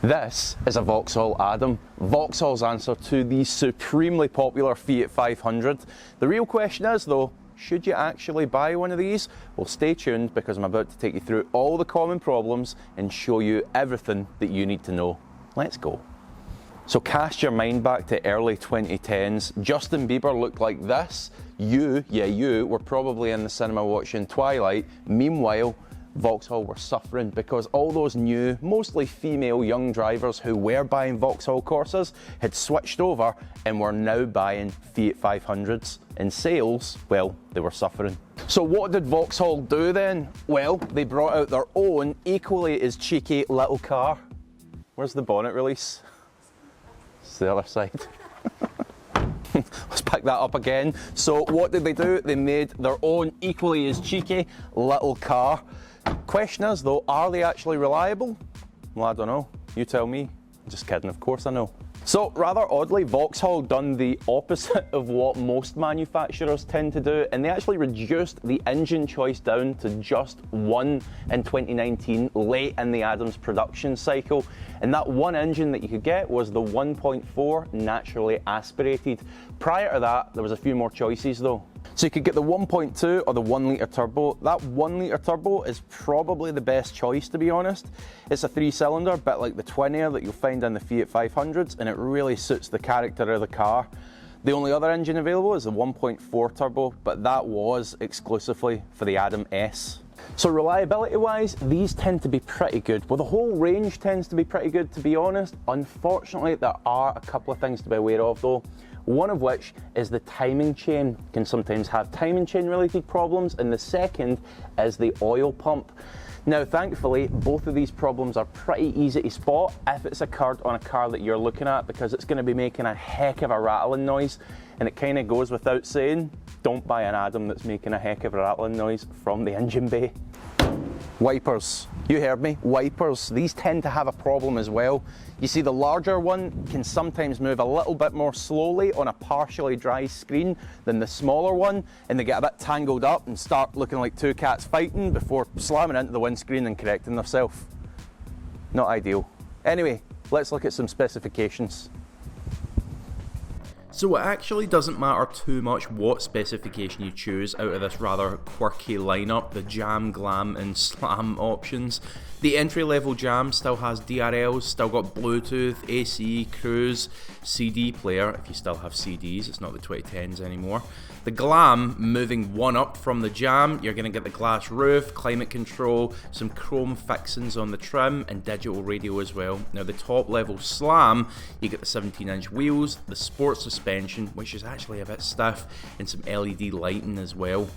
This is a Vauxhall Adam, Vauxhall's answer to the supremely popular Fiat 500. The real question is though, should you actually buy one of these? Well, stay tuned because I'm about to take you through all the common problems and show you everything that you need to know. Let's go. So cast your mind back to early 2010s. Justin Bieber looked like this. You were probably in the cinema watching Twilight. Meanwhile, Vauxhall were suffering because all those new, mostly female young drivers who were buying Vauxhall Corsas had switched over and were now buying Fiat 500s. In sales, well, they were suffering. So what did Vauxhall do then? Well, they brought out their own equally as cheeky little car. Where's the bonnet release? It's the other side. Let's pick that up again. So what did they do? They made their own equally as cheeky little car. Question is though, are they actually reliable? Well, I don't know. You tell me. Just kidding, of course I know. So rather oddly, Vauxhall done the opposite of what most manufacturers tend to do, and they actually reduced the engine choice down to just one in 2019, late in the Adam's production cycle. And that one engine that you could get was the 1.4 naturally aspirated. Prior to that, there was a few more choices though. So you could get the 1.2 or the 1 litre turbo. That 1 litre turbo is probably the best choice, to be honest. It's a 3-cylinder, bit like the twin air that you'll find in the Fiat 500s, and it really suits the character of the car. The only other engine available is the 1.4 turbo, but that was exclusively for the Adam S. So reliability wise, these tend to be pretty good. Well, the whole range tends to be pretty good, to be honest. Unfortunately, there are a couple of things to be aware of though. One of which is the timing chain. Can sometimes have timing chain related problems, and the second is the oil pump. Now thankfully, both of these problems are pretty easy to spot if it's occurred on a car that you're looking at, because it's going to be making a heck of a rattling noise, and it kind of goes without saying, don't buy an Adam that's making a heck of a rattling noise from the engine bay. Wipers. You heard me, wipers. These tend to have a problem as well. You see, the larger one can sometimes move a little bit more slowly on a partially dry screen than the smaller one, and they get a bit tangled up and start looking like two cats fighting before slamming into the windscreen and correcting themselves. Not ideal. Anyway, let's look at some specifications. So it actually doesn't matter too much what specification you choose out of this rather quirky lineup, the Jam, Glam and Slam options. The entry level Jam still has DRLs, still got Bluetooth, AC, cruise, CD player, if you still have CDs, it's not the 2010s anymore. The Glam, moving one up from the Jam, you're going to get the glass roof, climate control, some chrome fixings on the trim and digital radio as well. Now the top level Slam, you get the 17-inch wheels, the sports suspension, which is actually a bit stiff, and some LED lighting as well.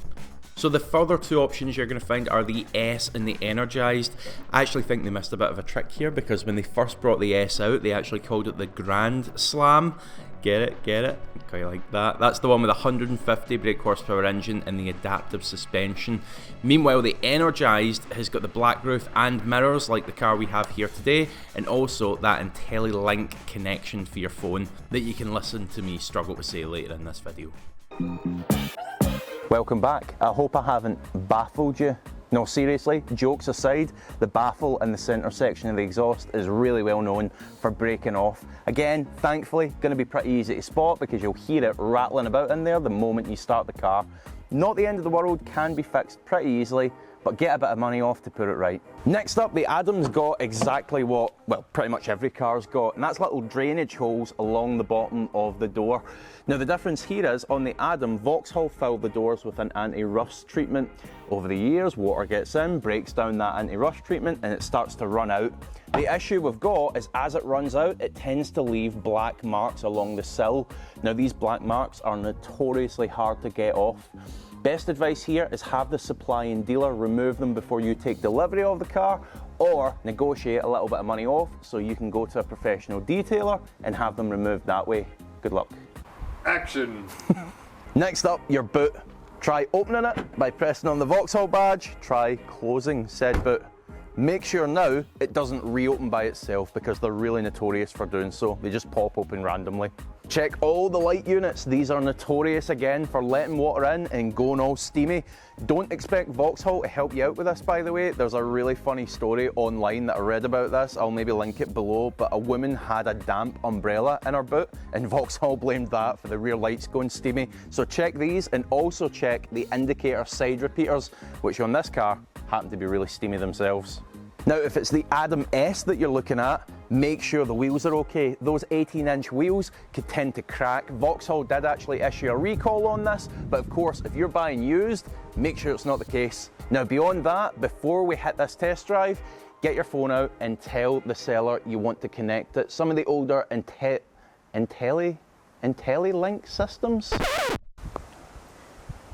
So the further two options you're going to find are the S and the Energized. I actually think they missed a bit of a trick here, because when they first brought the S out, they actually called it the Grand Slam. Get it? Get it? Okay, like that. That's the one with a 150 brake horsepower engine and the adaptive suspension. Meanwhile, the Energized has got the black roof and mirrors like the car we have here today, and also that IntelliLink connection for your phone that you can listen to me struggle to say later in this video. Welcome back. I hope I haven't baffled you. No, seriously, jokes aside, the baffle in the centre section of the exhaust is really well known for breaking off. Again, thankfully, going to be pretty easy to spot because you'll hear it rattling about in there the moment you start the car. Not the end of the world, can be fixed pretty easily, but get a bit of money off to put it right. Next up, the Adam's got exactly what, well, pretty much every car's got, and that's little drainage holes along the bottom of the door. Now the difference here is, on the Adam, Vauxhall filled the doors with an anti-rust treatment. Over the years, water gets in, breaks down that anti-rust treatment, and it starts to run out. The issue we've got is, as it runs out, it tends to leave black marks along the sill. Now these black marks are notoriously hard to get off. Best advice here is have the supplying dealer remove them before you take delivery of the car, or negotiate a little bit of money off so you can go to a professional detailer and have them removed that way. Good luck. Action! Next up, your boot. Try opening it by pressing on the Vauxhall badge, try closing said boot. Make sure now it doesn't reopen by itself, because they're really notorious for doing so. They just pop open randomly. Check all the light units. These are notorious again for letting water in and going all steamy. Don't expect Vauxhall to help you out with this, by the way. There's a really funny story online that I read about this. I'll maybe link it below, but a woman had a damp umbrella in her boot and Vauxhall blamed that for the rear lights going steamy. So check these, and also check the indicator side repeaters, which on this car happen to be really steamy themselves. Now, if it's the Adam S that you're looking at, make sure the wheels are okay. Those 18-inch wheels could tend to crack. Vauxhall did actually issue a recall on this, but of course, if you're buying used, make sure it's not the case. Now, beyond that, before we hit this test drive, get your phone out and tell the seller you want to connect it. Some of the older IntelliLink systems?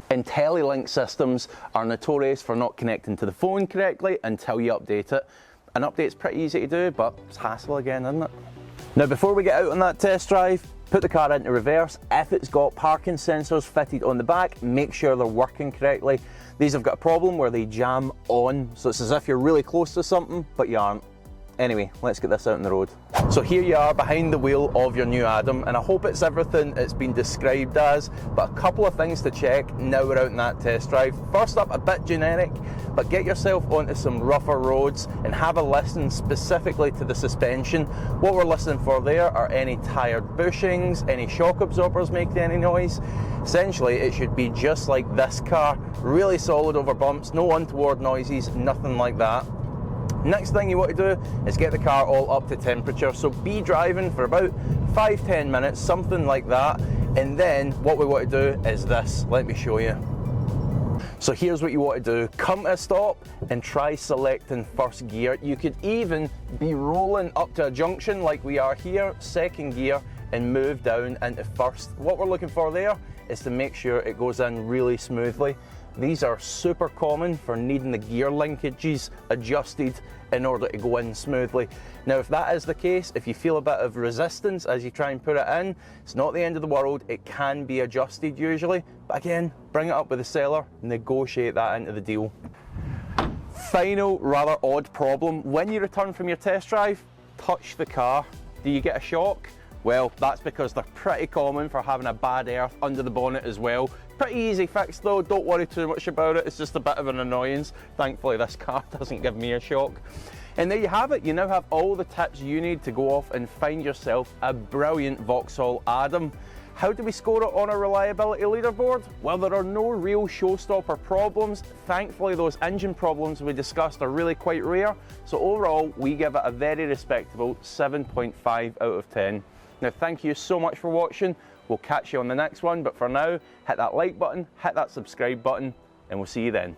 IntelliLink systems are notorious for not connecting to the phone correctly until you update it. An update's pretty easy to do, but it's hassle again, isn't it? Now, before we get out on that test drive, put the car into reverse. If it's got parking sensors fitted on the back, make sure they're working correctly. These have got a problem where they jam on, so it's as if you're really close to something, but you aren't. Anyway, let's get this out on the road. So here you are behind the wheel of your new Adam, and I hope it's everything it's been described as, but a couple of things to check now we're out in that test drive. First up, a bit generic, but get yourself onto some rougher roads and have a listen specifically to the suspension. What we're listening for there are any tired bushings, any shock absorbers making any noise. Essentially, it should be just like this car, really solid over bumps, no untoward noises, nothing like that. Next thing you want to do is get the car all up to temperature, so be driving for about 5-10 minutes, something like that, and then what we want to do is this. Let me show you. So here's what you want to do. Come to a stop and try selecting first gear. You could even be rolling up to a junction like we are here, second gear, and move down into first. What we're looking for there is to make sure it goes in really smoothly. These are super common for needing the gear linkages adjusted in order to go in smoothly. Now, if that is the case, if you feel a bit of resistance as you try and put it in, it's not the end of the world. It can be adjusted usually, but again, bring it up with the seller, negotiate that into the deal. Final, rather odd problem. When you return from your test drive, touch the car. Do you get a shock? Well, that's because they're pretty common for having a bad earth under the bonnet as well. Pretty easy fix though, don't worry too much about it, it's just a bit of an annoyance. Thankfully this car doesn't give me a shock. And there you have it, you now have all the tips you need to go off and find yourself a brilliant Vauxhall Adam. How do we score it on a reliability leaderboard? Well, there are no real showstopper problems. Thankfully, those engine problems we discussed are really quite rare. So overall, we give it a very respectable 7.5 out of 10. Now, thank you so much for watching. We'll catch you on the next one, but for now, hit that like button, hit that subscribe button, and we'll see you then.